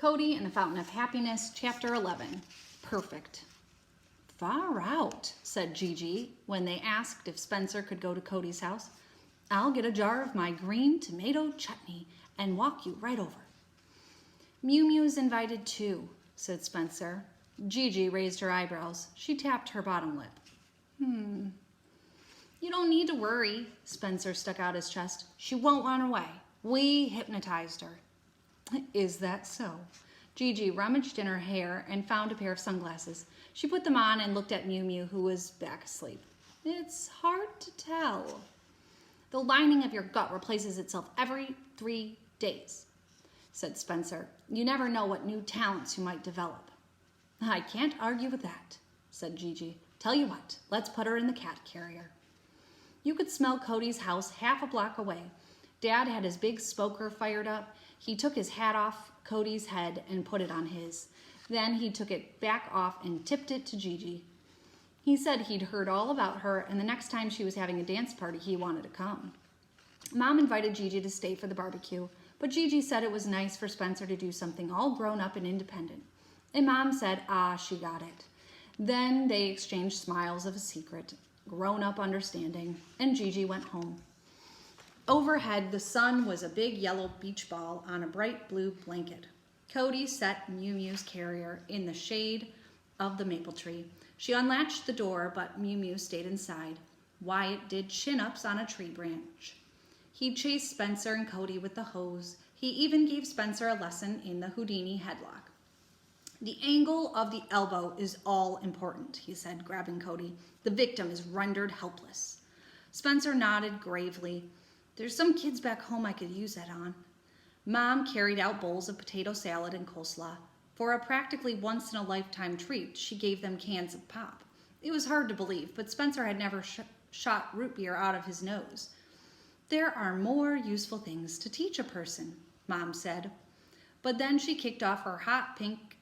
Cody and the Fountain of Happiness, Chapter 11. Perfect. Far out, said Gigi when they asked if Spencer could go to Cody's house. I'll get a jar of my green tomato chutney and walk you right over. Mew Mew's invited too, said Spencer. Gigi raised her eyebrows. She tapped her bottom lip. You don't need to worry, Spencer stuck out his chest. She won't run away. We hypnotized her. Is that so? Gigi rummaged in her hair and found a pair of sunglasses. She put them on and looked at Mew Mew, who was back asleep. It's hard to tell. The lining of your gut replaces itself every 3 days, said Spencer. You never know what new talents you might develop. I can't argue with that, said Gigi. Tell you what, let's put her in the cat carrier. You could smell Cody's house half a block away. Dad had his big smoker fired up. He took his hat off Cody's head and put it on his. Then he took it back off and tipped it to Gigi. He said he'd heard all about her, and the next time she was having a dance party, he wanted to come. Mom invited Gigi to stay for the barbecue, but Gigi said it was nice for Spencer to do something all grown up and independent. And Mom said, she got it. Then they exchanged smiles of a secret, grown-up understanding, and Gigi went home. Overhead, the sun was a big yellow beach ball on a bright blue blanket. Cody set Mew Mew's carrier in the shade of the maple tree. She unlatched the door, but Mew Mew stayed inside. Wyatt did chin-ups on a tree branch. He chased Spencer and Cody with the hose. He even gave Spencer a lesson in the Houdini headlock. The angle of the elbow is all important, he said, grabbing Cody. The victim is rendered helpless. Spencer nodded gravely. There's some kids back home I could use that on. Mom carried out bowls of potato salad and coleslaw. For a practically once-in-a-lifetime treat, she gave them cans of pop. It was hard to believe, but Spencer had never shot root beer out of his nose. There are more useful things to teach a person, Mom said. But then she kicked off her hot pink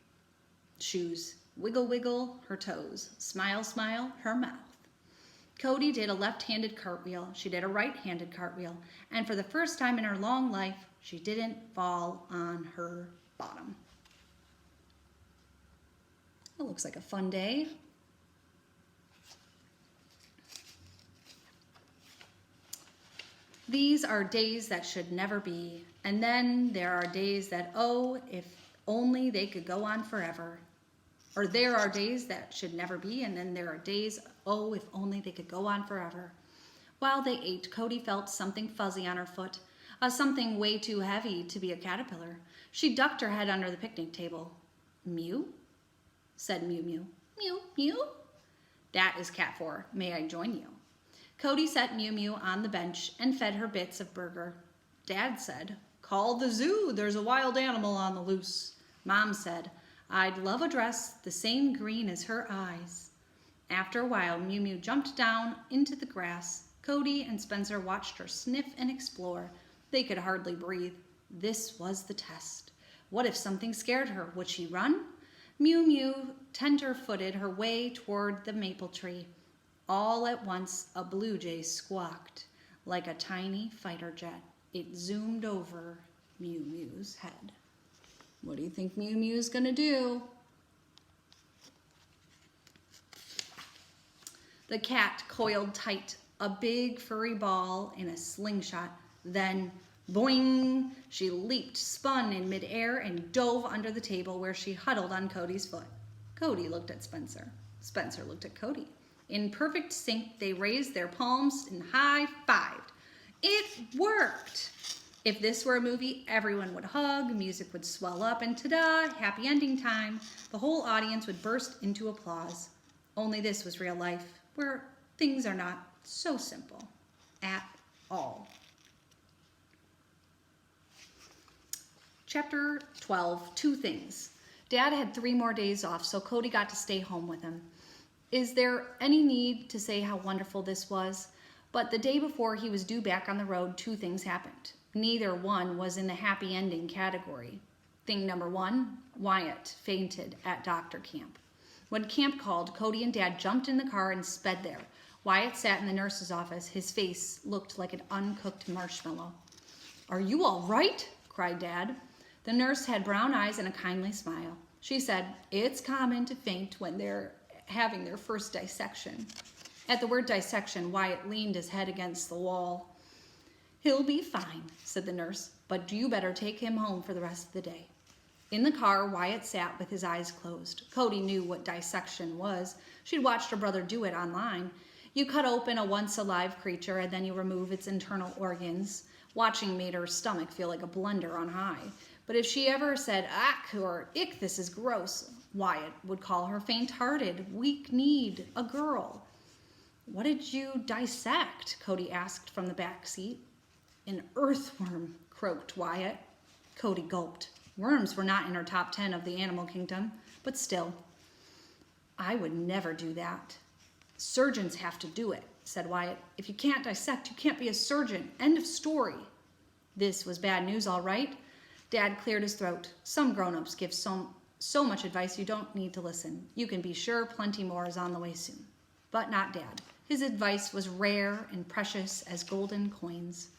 shoes. Wiggle, wiggle, her toes. Smile, smile, her mouth. Cody did a left-handed cartwheel. She did a right-handed cartwheel. And for the first time in her long life, she didn't fall on her bottom. That looks like a fun day. These are days that should never be. And then there are days that, if only they could go on forever. Or there are days that should never be, and then there are days, if only they could go on forever. While they ate, Cody felt something fuzzy on her foot, something way too heavy to be a caterpillar. She ducked her head under the picnic table. Mew? Said Mew Mew. Mew, Mew? That is cat for, may I join you? Cody set Mew Mew on the bench and fed her bits of burger. Dad said, call the zoo, there's a wild animal on the loose. Mom said, I'd love a dress the same green as her eyes. After a while, Mew Mew jumped down into the grass. Cody and Spencer watched her sniff and explore. They could hardly breathe. This was the test. What if something scared her? Would she run? Mew Mew tender-footed her way toward the maple tree. All at once, a blue jay squawked like a tiny fighter jet. It zoomed over Mew Mew's head. What do you think Mew Mew's gonna do? The cat coiled tight, a big furry ball in a slingshot. Then, boing! She leaped, spun in midair, and dove under the table where she huddled on Cody's foot. Cody looked at Spencer. Spencer looked at Cody. In perfect sync, they raised their palms and high-fived. It worked! If this were a movie, everyone would hug, music would swell up, and ta-da, happy ending time. The whole audience would burst into applause. Only this was real life, where things are not so simple at all. Chapter 12, 2 things. Dad had 3 more days off, so Cody got to stay home with him. Is there any need to say how wonderful this was? But the day before he was due back on the road, 2 things happened. Neither one was in the happy ending category. Thing number 1, Wyatt fainted at doctor camp. When camp called, Cody and Dad jumped in the car and sped there. Wyatt sat in the nurse's office. His face looked like an uncooked marshmallow. Are you all right? Cried Dad. The nurse had brown eyes and a kindly smile. She said, "It's common to faint when they're having their first dissection." At the word dissection, Wyatt leaned his head against the wall. "He'll be fine," said the nurse, "but you better take him home for the rest of the day." In the car, Wyatt sat with his eyes closed. Cody knew what dissection was. She'd watched her brother do it online. You cut open a once alive creature and then you remove its internal organs. Watching made her stomach feel like a blender on high. But if she ever said, "Ack," or "Ick, this is gross," Wyatt would call her faint-hearted, weak-kneed, a girl. "What did you dissect?" Cody asked from the back seat. "An earthworm," croaked Wyatt. Cody gulped. Worms were not in her top 10 of the animal kingdom, but still. "I would never do that." "Surgeons have to do it," said Wyatt. "If you can't dissect, you can't be a surgeon. End of story." This was bad news, all right. Dad cleared his throat. "Some grown-ups give so much advice you don't need to listen. You can be sure plenty more is on the way soon." But not Dad. His advice was rare and precious as golden coins.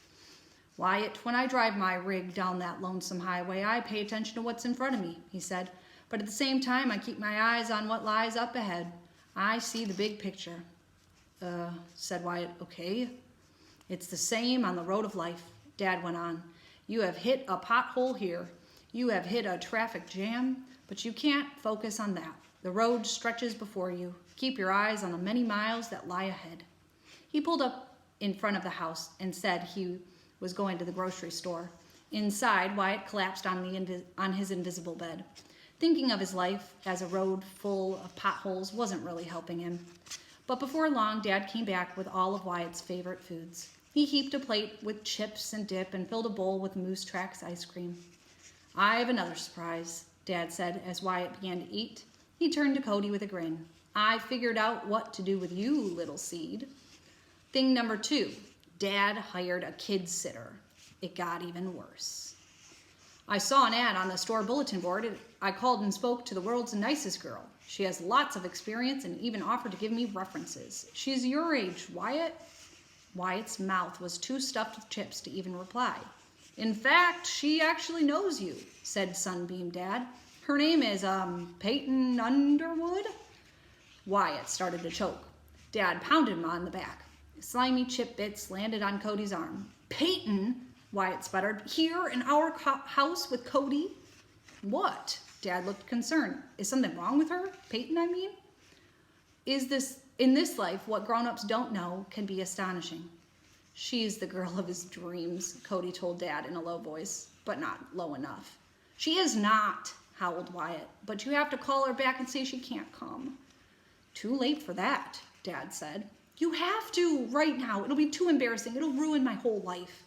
"Wyatt, when I drive my rig down that lonesome highway, I pay attention to what's in front of me," he said. "But at the same time, I keep my eyes on what lies up ahead. I see the big picture." Said Wyatt. "Okay." "It's the same on the road of life," Dad went on. "You have hit a pothole here. You have hit a traffic jam, but you can't focus on that. The road stretches before you. Keep your eyes on the many miles that lie ahead." He pulled up in front of the house and said he was going to the grocery store. Inside, Wyatt collapsed on his invisible bed. Thinking of his life as a road full of potholes wasn't really helping him. But before long, Dad came back with all of Wyatt's favorite foods. He heaped a plate with chips and dip and filled a bowl with Moose Tracks ice cream. "I have another surprise," Dad said as Wyatt began to eat. He turned to Cody with a grin. "I figured out what to do with you, little seed." Thing number 2, Dad hired a kid sitter. It got even worse. "I saw an ad on the store bulletin board and I called and spoke to the world's nicest girl. She has lots of experience and even offered to give me references. She's your age, Wyatt." Wyatt's mouth was too stuffed with chips to even reply. "In fact, she actually knows you," said Sunbeam Dad. "Her name is, Peyton Underwood?" Wyatt started to choke. Dad pounded him on the back. Slimy chip bits landed on Cody's arm. "Peyton?" Wyatt sputtered. "Here in our house with Cody?" "What?" Dad looked concerned. "Is something wrong with her? Peyton, I mean?" In this life, what grown-ups don't know can be astonishing." "She's the girl of his dreams," Cody told Dad in a low voice, but not low enough. "She is not," howled Wyatt, "but you have to call her back and say she can't come." "Too late for that," Dad said. "You have to, right now. It'll be too embarrassing. It'll ruin my whole life."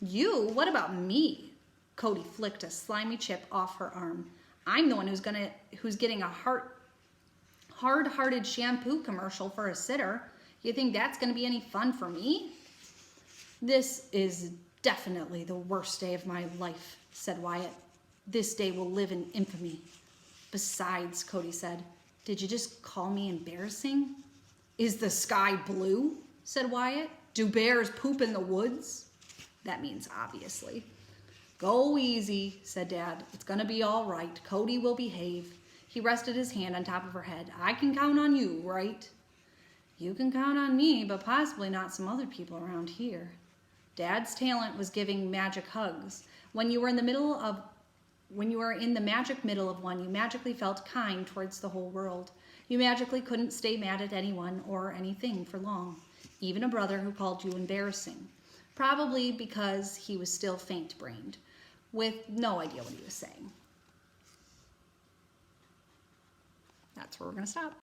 "You? What about me?" Cody flicked a slimy chip off her arm. "I'm the one who's getting a hard-hearted shampoo commercial for a sitter. You think that's going to be any fun for me?" "This is definitely the worst day of my life," said Wyatt. "This day will live in infamy." "Besides," Cody said, "did you just call me embarrassing?" "Is the sky blue?" said Wyatt. "Do bears poop in the woods?" That means obviously. "Go easy," said Dad. "It's going to be all right. Cody will behave." He rested his hand on top of her head. "I can count on you, right?" "You can count on me, but possibly not some other people around here." Dad's talent was giving magic hugs. When you were in the magic middle of one, you magically felt kind towards the whole world. You magically couldn't stay mad at anyone or anything for long, even a brother who called you embarrassing, probably because he was still faint-brained, with no idea what he was saying. That's where we're going to stop.